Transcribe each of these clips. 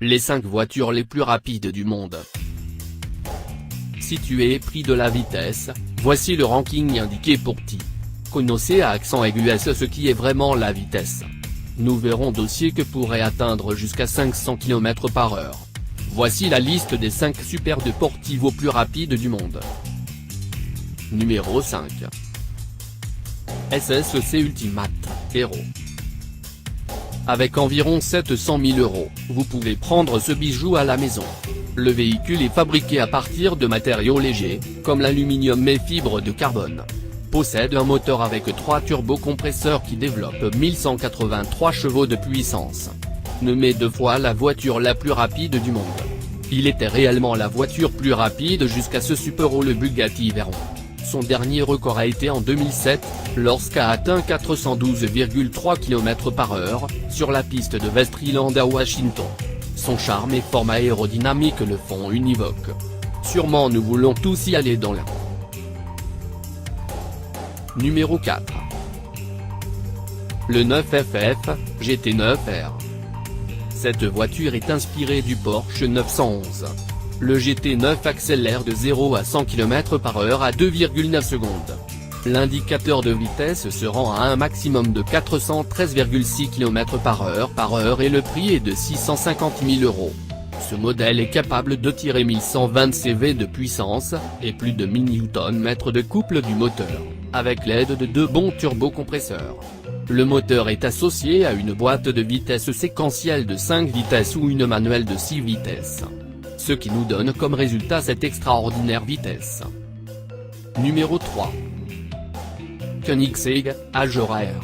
Les 5 voitures les plus rapides du monde. Si tu es épris de la vitesse, voici le ranking indiqué pour ti. Connaissez à accent aigu ce qui est vraiment la vitesse. Nous verrons dossier que pourrait atteindre jusqu'à 500 km/h. Voici la liste des 5 super deportivos plus rapides du monde. Numéro 5. SSC Ultimate Hero. Avec environ 700 000 €, vous pouvez prendre ce bijou à la maison. Le véhicule est fabriqué à partir de matériaux légers, comme l'aluminium et fibres de carbone. Possède un moteur avec 3 turbocompresseurs qui développent 1183 chevaux de puissance. Nommé 2 fois la voiture la plus rapide du monde. Il était réellement la voiture plus rapide jusqu'à ce Super-Haut le Bugatti Veyron. Son dernier record a été en 2007, lorsqu'a atteint 412,3 km/h, sur la piste de Westryland à Washington. Son charme et forme aérodynamique le font univoque. Sûrement nous voulons tous y aller dans l'un. Numéro 4. Le 9FF GT9R. Cette voiture est inspirée du Porsche 911. Le GT9 accélère de 0 à 100 km/h à 2,9 secondes. L'indicateur de vitesse se rend à un maximum de 413,6 km/h et le prix est de 650 000 €. Ce modèle est capable de tirer 1120 CV de puissance, et plus de 1000 Nm de couple du moteur, avec l'aide de 2 bons turbocompresseurs. Le moteur est associé à une boîte de vitesse séquentielle de 5 vitesses ou une manuelle de 6 vitesses. Ce qui nous donne comme résultat cette extraordinaire vitesse. Numéro 3. Koenigsegg Agera R.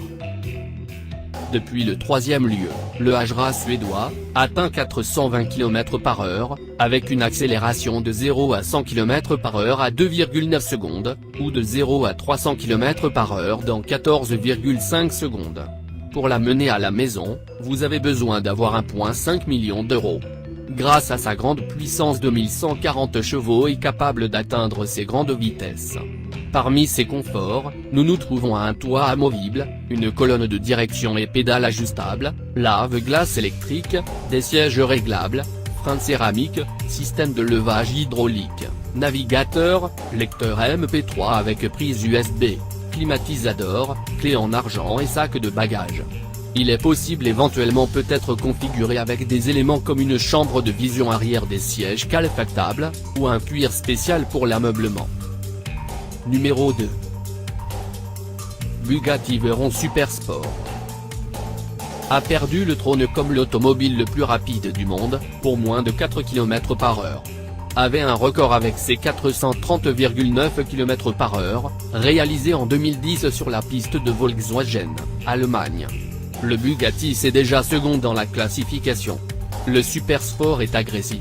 Depuis le 3e lieu, le Agera suédois atteint 420 km/h, avec une accélération de 0 à 100 km/h à 2,9 secondes, ou de 0 à 300 km/h dans 14,5 secondes. Pour la mener à la maison, vous avez besoin d'avoir 1,5 million €. Grâce à sa grande puissance de 1140 chevaux est capable d'atteindre ces grandes vitesses. Parmi ses conforts, nous trouvons un toit amovible, une colonne de direction et pédales ajustables, lave-glace électrique, des sièges réglables, freins de céramique, système de levage hydraulique, navigateur, lecteur MP3 avec prise USB, climatisateur, clé en argent et sac de bagages. Il est possible éventuellement peut être configuré avec des éléments comme une chambre de vision arrière, des sièges calefactables, ou un cuir spécial pour l'ameublement. Numéro 2. Bugatti Veyron Super Sport. A perdu le trône comme l'automobile le plus rapide du monde, pour moins de 4 km/h. Avait un record avec ses 430,9 km/h, réalisé en 2010 sur la piste de Volkswagen, Allemagne. Le Bugatti c'est déjà second dans la classification. Le Super Sport est agressif.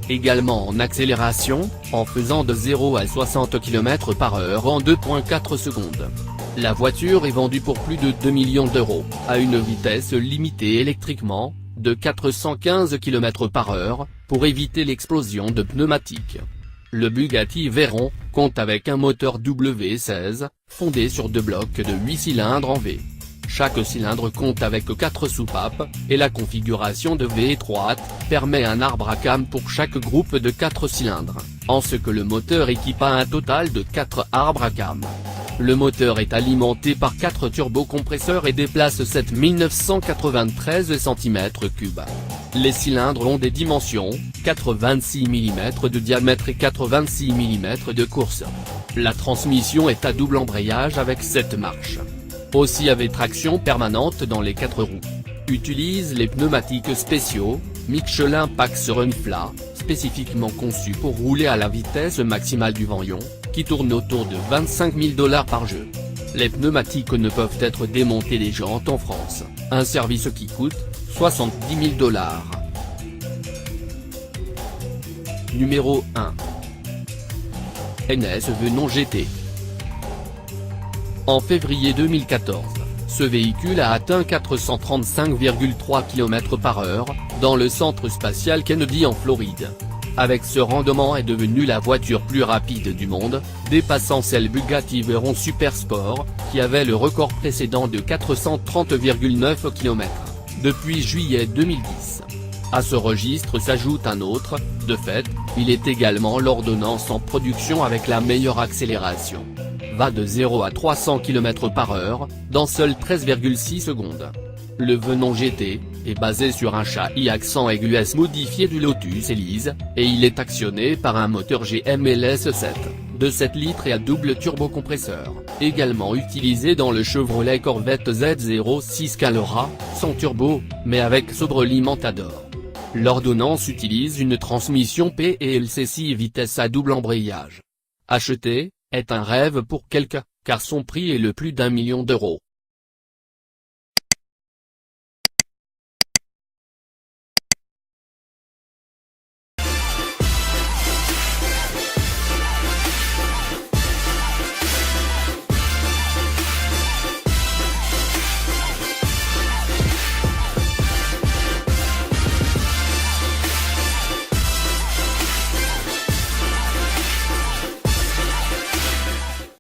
Également en accélération, en faisant de 0 à 60 km/h en 2,4 secondes. La voiture est vendue pour plus de 2 millions €, à une vitesse limitée électriquement, de 415 km/h, pour éviter l'explosion de pneumatiques. Le Bugatti Veyron compte avec un moteur W16, fondé sur 2 blocs de 8 cylindres en V. Chaque cylindre compte avec 4 soupapes, et la configuration de V étroite permet un arbre à cames pour chaque groupe de 4 cylindres, en ce que le moteur équipe un total de 4 arbres à cames. Le moteur est alimenté par 4 turbocompresseurs et déplace 7993 cm3. Les cylindres ont des dimensions, 4,26 mm de diamètre et 4,26 mm de course. La transmission est à double embrayage avec 7 marches. Aussi avec traction permanente dans les 4 roues. Utilise les pneumatiques spéciaux, Michelin Pax Runflat, spécifiquement conçus pour rouler à la vitesse maximale du Veyron, qui tourne autour de 25 000 $ par jeu. Les pneumatiques ne peuvent être démontés des jantes en France, un service qui coûte 70 000 $. Numéro 1. NS Veyron GT. En février 2014, ce véhicule a atteint 435,3 km/h, dans le centre spatial Kennedy en Floride. Avec ce rendement est devenue la voiture plus rapide du monde, dépassant celle Bugatti Veyron Super Sport, qui avait le record précédent de 430,9 km, depuis juillet 2010. À ce registre s'ajoute un autre, de fait, il est également l'ordonnance en production avec la meilleure accélération. Va de 0 à 300 km/h, dans seules 13,6 secondes. Le Venon GT est basé sur un châssis accent aigu S modifié du Lotus Elise, et il est actionné par un moteur GMLS7, de 7 litres et à double turbocompresseur, également utilisé dans le Chevrolet Corvette Z06 Calora, sans turbo, mais avec Sobrely Matador. L'ordonnance utilise une transmission PLC 6 vitesses à double embrayage. Acheter est un rêve pour quelqu'un, car son prix est le plus d'1 million d'euros.